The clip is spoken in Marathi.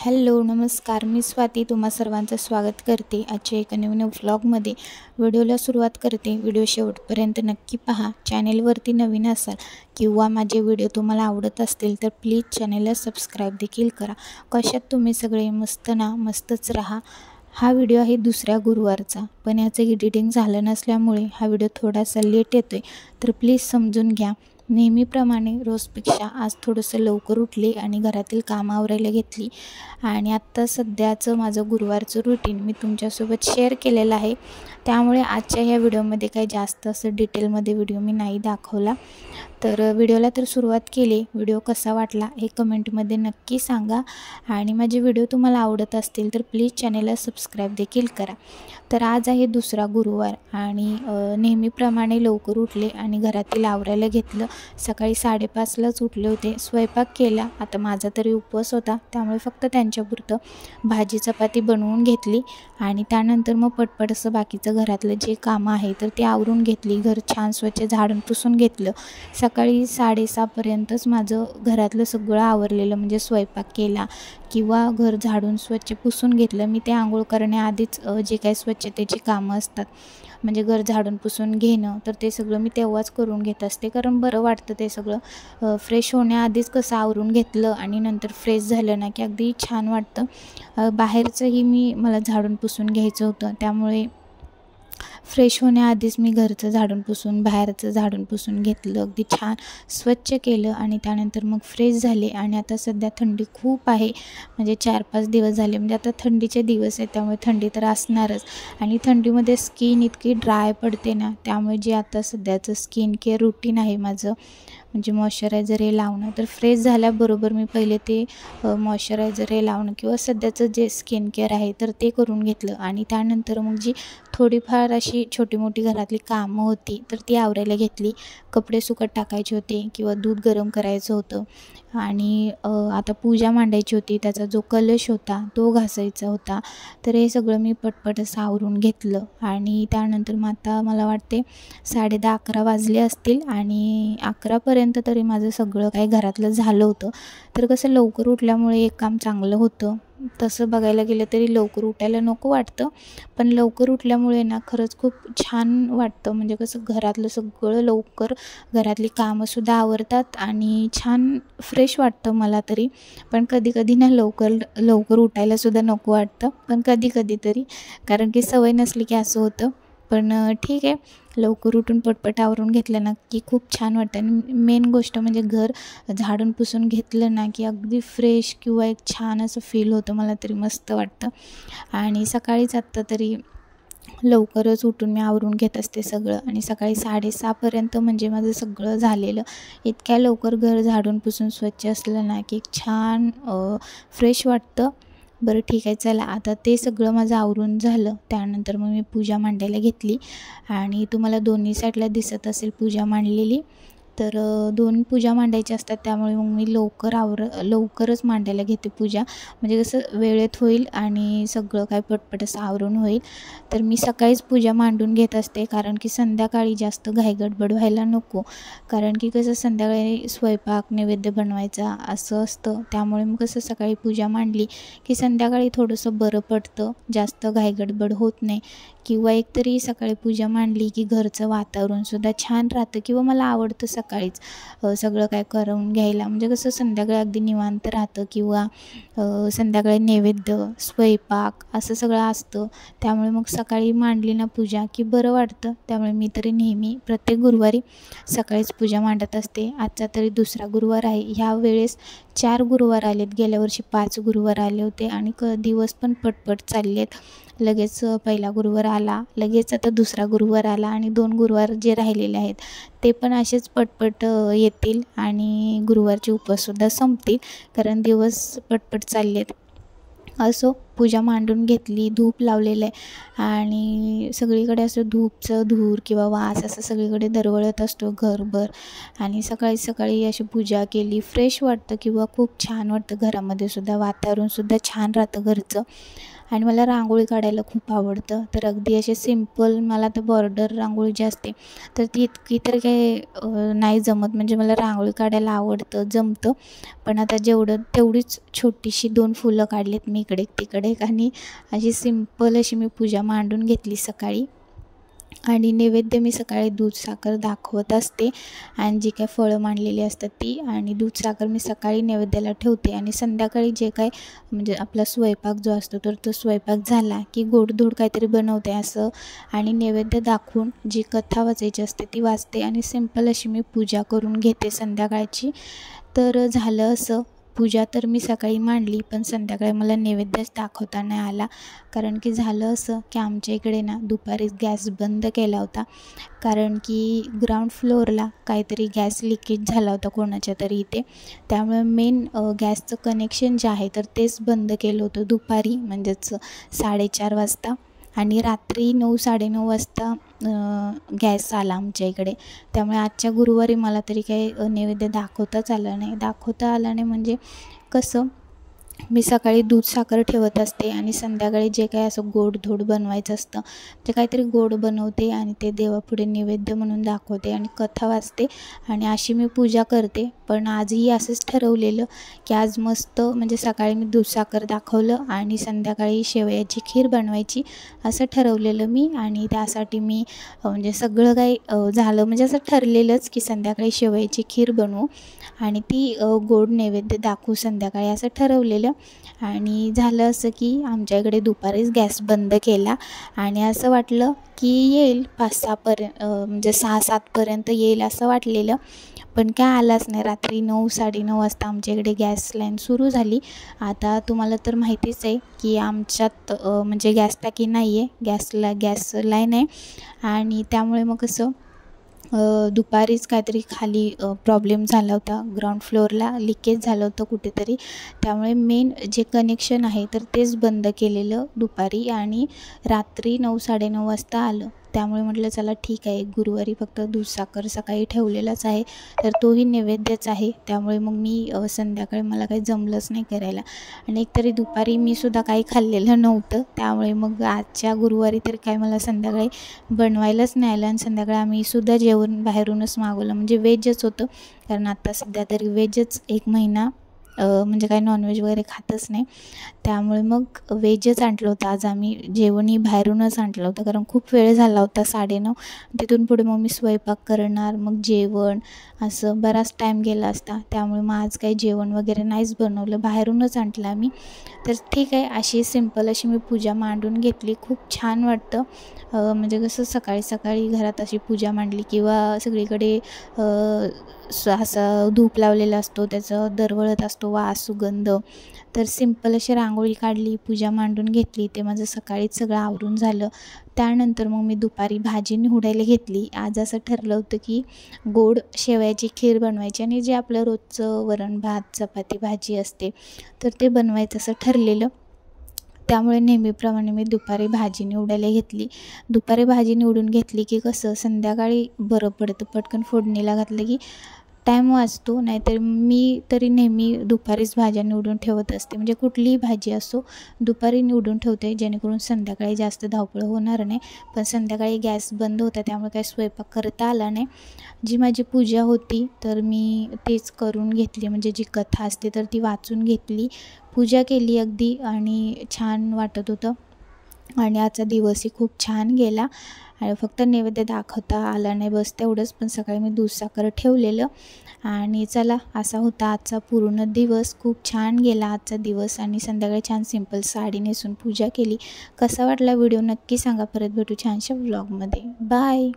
हॅलो नमस्कार, मी स्वाती तुम्हा सर्वांचं स्वागत करते आजच्या एका नवीन व्लॉगमध्ये. व्हिडिओला सुरुवात करते. व्हिडिओ शेवटपर्यंत नक्की पहा. चॅनेलवरती नवीन असाल किंवा माझे व्हिडिओ तुम्हाला आवडत असतील तर प्लीज चॅनेलला सबस्क्राईब देखील करा. कशात तुम्ही सगळे मस्त ना? मस्तच राहा. हा व्हिडिओ आहे दुसऱ्या गुरुवारचा, पण याचं एडिटिंग झालं नसल्यामुळे हा व्हिडिओ थोडासा लेट येतोय, तर प्लीज समजून घ्या. नेहमीप्रमाणे रोजपेक्षा आज थोडंसं लवकर उठले आणि घरातील कामं आवरायला घेतली. आणि आत्ता सध्याचं माझं गुरुवारचं रुटीन मी तुमच्यासोबत शेअर केलेलं आहे. त्यामुळे आजच्या ह्या व्हिडिओमध्ये काही जास्त असं डिटेलमध्ये व्हिडिओ मी नाही दाखवला. तर व्हिडिओला तर सुरुवात केली. व्हिडिओ कसा वाटला हे कमेंटमध्ये नक्की सांगा. आणि माझे व्हिडिओ तुम्हाला आवडत असतील तर प्लीज चॅनेलला सबस्क्राईब देखील करा. तर आज आहे दुसरा गुरुवार आणि नेहमीप्रमाणे लवकर उठले आणि घरातील आवरायला घेतलं. सकाळी 5:30लाच उठले होते. स्वयंपाक केला. आता माझा तरी उपवास होता त्यामुळे फक्त त्यांच्यापुरतं भाजी चपाती बनवून घेतली आणि त्यानंतर मग पटपट असं बाकीचं घरातलं जे कामं आहे तर ते आवरून घेतली. घर छान स्वच्छ झाडून पुसून घेतलं. सकाळी 6:30पर्यंतच माझं घरातलं सगळं आवरलेलं, म्हणजे स्वयंपाक केला किंवा घर झाडून स्वच्छ पुसून घेतलं. मी ते आंघोळ करण्याआधीच जे काही स्वच्छतेची कामं असतात, म्हणजे घर झाडून पुसून घेणं, तर ते सगळं मी तेव्हाच करून घेत असते, कारण बरं वाटतं ते सगळं फ्रेश होण्याआधीच कसं आवरून घेतलं आणि नंतर फ्रेश झालं ना की अगदी छान वाटतं. बाहेरचंही मला झाडून पुसून घ्यायचं होतं, त्यामुळे फ्रेश होण्याआधीच मी घरचं झाडून पुसून बाहेरचं झाडून पुसून घेतलं. अगदी छान स्वच्छ केलं आणि त्यानंतर मग फ्रेश झाले. आणि आता सध्या थंडी खूप आहे, म्हणजे 4-5 दिवस झाले, म्हणजे आता थंडीचे दिवस आहेत त्यामुळे थंडी तर असणारच. आणि थंडीमध्ये स्किन इतकी ड्राय पडते ना, त्यामुळे जे आता सध्याचं स्किन केअर रुटीन आहे माझं, म्हणजे मॉइश्चरायझर हे लावणं, तर फ्रेश झाल्याबरोबर मी पहिले ते मॉइश्चरायझर हे लावणं किंवा सध्याचं जे स्किन केअर आहे तर ते करून घेतलं. आणि त्यानंतर मग जी थोडीफार अशी छोटी मोठी घरातली कामं होती तर ती आवरायला घेतली. कपडे सुकत टाकायचे होते किंवा दूध गरम करायचं होतं आणि आता पूजा मांडायची होती, त्याचा जो कलश होता तो घासायचा होता. तर हे सगळं मी पटपट असं आवरून घेतलं. आणि त्यानंतर मग आता मला वाटते 10:30-11 वाजले असतील आणि 11पर्यंत तरी माझं सगळं काही घरातलं झालं होतं. तर कसं लवकर उठल्यामुळे एक काम चांगलं होतं. तसं बघायला गेलं तरी लवकर उठायला नको वाटतं, पण लवकर उठल्यामुळे ना खरंच खूप छान वाटतं. म्हणजे कसं घरातलं सगळं लवकर, घरातली कामंसुद्धा आवरतात आणि छान फ्रेश वाटतं मला तरी. पण कधी ना लवकर उठायलासुद्धा नको वाटतं, पण कधी तरी, कारण की सवय नसली की असं होतं. पण ठीक आहे, लवकर उठून पटपट आवरून घेतलं ना की खूप छान वाटतं. आणि मेन गोष्ट म्हणजे घर झाडून पुसून घेतलं ना की अगदी फ्रेश किंवा एक छान असं फील होतं. मला तरी मस्त वाटतं. आणि सकाळीच आत्ता तरी लवकरच उठून मी आवरून घेत असते सगळं. आणि सकाळी 6:30पर्यंत म्हणजे माझं सगळं झालेलं. इतक्या लवकर घर झाडून पुसून स्वच्छ असलं ना की छान फ्रेश वाटतं. बरं ठीक आहे, चला आता ते सगळं माझं आवरून झालं. त्यानंतर मग मी पूजा मांडायला घेतली आणि तुम्हाला दोन्ही साईडला दिसत असेल पूजा मांडलेली. तर 2 पूजा मांडायच्या असतात, त्यामुळे मग मी लवकरच मांडायला घेते पूजा, म्हणजे कसं वेळेत होईल आणि सगळं काय पटपट असं आवरून होईल. तर मी सकाळीच पूजा मांडून घेत असते, कारण की संध्याकाळी जास्त घाईगडबड व्हायला नको, कारण की कसं संध्याकाळी स्वयंपाक नैवेद्य बनवायचा असं असतं. त्यामुळे मग कसं सकाळी पूजा मांडली की संध्याकाळी थोडंसं बरं पडतं, जास्त घाईगडबड होत नाही. किंवा एकतरी सकाळी पूजा मांडली की घरचं वातावरणसुद्धा छान राहतं. किंवा मला आवडतं सकाळीच सगळं काय करून घ्यायला, म्हणजे कसं संध्याकाळी अगदी निवांत राहतं. किंवा संध्याकाळी नैवेद्य, स्वयंपाक असं सगळं असतं, त्यामुळे मग सकाळी मांडली ना पूजा की बरं वाटतं. त्यामुळे मी तरी नेहमी प्रत्येक गुरुवारी सकाळीच पूजा मांडत असते. आजचा तरी दुसरा गुरुवार आहे. ह्या वेळेस 4 गुरुवार आलेत, गेल्या वर्षी 5 गुरुवार आले होते आणि दिवस पण पटपट चाललेत. लगेच पहिला गुरुवार आला, लगेच आता दुसरा गुरुवार आला आणि 2 गुरुवार जे राहिलेले आहेत ते पण असेच पटपट येतील आणि गुरुवारचे उपवाससुद्धा संपतील, कारण दिवस पटपट चाललेत. असं पूजा मांडून घेतली, धूप लावलेलं आहे आणि सगळीकडे असं धूपचं धूर किंवा वास असं सगळीकडे दरवळत असतो घरभर. आणि सकाळी सकाळी अशी पूजा केली, फ्रेश वाटतं किंवा खूप छान वाटतं. घरामध्ये सुद्धा वातावरणसुद्धा छान राहतं घरचं. आणि मला रांगोळी काढायला खूप आवडतं, तर अगदी असे सिम्पल मला तर बॉर्डर रांगोळी जी असते तर ती इतकी तर काही नाही जमत. म्हणजे मला रांगोळी काढायला आवडतं, जमतं, पण आता तेवढीच छोटीशी 2 फुलं काढलीत मी इकडे तिकडे. आणि अशी सिम्पल अशी मी पूजा मांडून घेतली सकाळी. आणि नैवेद्य मी सकाळी दूध साखर दाखवत असते आणि जी काही फळं मांडलेली असतात ती आणि दूध साखर मी सकाळी नैवेद्याला ठेवते. आणि संध्याकाळी जे काय म्हणजे आपला स्वयंपाक जो असतो तर तो स्वयंपाक झाला की गोडधोड काहीतरी बनवते असं. आणि नैवेद्य दाखवून जी कथा वाचायची असते ती वाचते आणि सिम्पल अशी मी पूजा करून घेते संध्याकाळची. तर झालं असं, पूजा तर मी सकाळी मांडली पण संध्याकाळी मला नैवेद्यच दाखवता नाही आला. कारण की झालं असं की आमच्या इकडे ना दुपारीच गॅस बंद केला होता, कारण की ग्राउंड फ्लोअरला काहीतरी गॅस लिकेज झाला होता कोणाच्या तरी इथे. त्यामुळे मेन गॅसचं कनेक्शन जे आहे तर तेच बंद केलं होतं दुपारी, म्हणजेच 4:30 वाजता. आणि रात्री 9-9:30 वाजता गॅस आला आमच्या इकडे. त्यामुळे आजच्या गुरुवारी मला तरी काही नैवेद्य दाखवता आला नाही. म्हणजे कसं, मी सकाळी दूध साखर ठेवत असते आणि संध्याकाळी जे काही असं गोडधोड बनवायचं असतं ते काहीतरी गोड बनवते आणि ते देवापुढे नैवेद्य म्हणून दाखवते आणि कथा वाचते आणि अशी मी पूजा करते. पण आजही असंच ठरवलेलं की आज मस्त म्हणजे सकाळी मी दूध साखर दाखवलं आणि संध्याकाळी शेवयाची खीर बनवायची असं ठरवलेलं मी. आणि त्यासाठी मी म्हणजे सगळं काही झालं, म्हणजे असं ठरलेलंच की संध्याकाळी शेवयाची खीर बनवू आणि ती गोड नैवेद्य दाखवू संध्याकाळी असं ठरवलेलं. आणि झालं असं की आमच्या इकडे दुपारीच गॅस बंद केला आणि असं वाटलं की येईल 5-6 म्हणजे 6-7 येईल असं वाटलेलं, पण काय आलाच नाही. रात्री 9-9:30 वाजता आमच्या इकडे गॅस लाईन सुरू झाली. आता तुम्हाला तर माहितीच आहे की आमच्यात म्हणजे गॅस टाकी नाही आहे, गॅस लाईन आहे. आणि त्यामुळे मग कसं दुपारीच काहीतरी खाली प्रॉब्लेम झाला होता, ग्राउंड फ्लोअरला लिकेज झालं होतं कुठेतरी. त्यामुळे मेन जे कनेक्शन आहे तर तेच बंद केलेलं दुपारी आणि रात्री 9-9:30 वाजता आलं. त्यामुळे म्हटलं चला ठीक आहे, गुरुवारी फक्त दूध साखर सकाळी ठेवलेलाच आहे तर तोही नैवेद्यच आहे. त्यामुळे मग मी संध्याकाळी मला काही जमलंच नाही करायला. आणि एकतरी दुपारी मी सुद्धा काही खाल्लेलं नव्हतं, त्यामुळे मग आजच्या गुरुवारी तर काय मला संध्याकाळी बनवायलाच नाही आलं. आणि संध्याकाळी आम्ही सुद्धा जेवण बाहेरूनच मागवलं, म्हणजे व्हेजच होतं, कारण आता सध्या तरी व्हेजच 1 महिना म्हणजे काही नॉनव्हेज वगैरे खातच नाही. त्यामुळे मग व्हेजच आणलं होतं आज आम्ही, जेवणही बाहेरूनच आणलं होतं कारण खूप वेळ झाला होता 9:30. तिथून पुढे मग मी स्वयंपाक करणार, मग जेवण, असं बराच टाईम गेला असता. त्यामुळे मग आज काही जेवण वगैरे नाहीच बनवलं, बाहेरूनच आणलं आम्ही. तर ठीक आहे, अशी सिम्पल अशी मी पूजा मांडून घेतली. खूप छान वाटतं, म्हणजे कसं सकाळी सकाळी घरात अशी पूजा मांडली किंवा सगळीकडे असा धूप लावलेला असतो, त्याचं दरवळत असतो वास सुगंध. तर सिम्पल अशी रांगोळी काढली, पूजा मांडून घेतली, ते माझं सकाळीच सगळं आवरून झालं. त्यानंतर मग मी दुपारी भाजी निवडायला घेतली. आज असं ठरलं होतं की गोड शेवयाची खीर बनवायची आणि जे आपलं रोजचं वरण भात चपाती भाजी असते तर ते बनवायचं असं ठरलेलं. त्यामुळे नेहमीप्रमाणे मी दुपारी भाजी निवडायला घेतली. दुपारी भाजी निवडून घेतली की कसं संध्याकाळी बरं पडतं, पटकन फोडणीला घातलं की टाईम वाचतो. नाहीतर मी तरी नेहमी दुपारीच भाज्या निवडून ठेवत असते, म्हणजे कुठलीही भाजी असो दुपारी निवडून ठेवते, जेणेकरून संध्याकाळी जास्त धावपळ होणार नाही. पण संध्याकाळी गॅस बंद होता त्यामुळे काही स्वयंपाक करता आला नाही. जी माझी पूजा होती तर मी तेच करून घेतली, म्हणजे जी कथा असते तर ती वाचून घेतली, पूजा केली अगदी आणि छान वाटत होतं. आणि आजचा दिवसही खूप छान गेला आणि फक्त नैवेद्य दाखवता आला नाही बस तेवढंच. पण सकाळी मी दूध साखर ठेवलेलं. आणि चला, असा होता आजचा पूर्ण दिवस. खूप छान गेला आजचा दिवस आणि संध्याकाळी छान सिंपल साडी नेसून पूजा केली. कसा वाटला व्हिडिओ नक्की सांगा. परत भेटू छानशा व्लॉगमध्ये. बाय.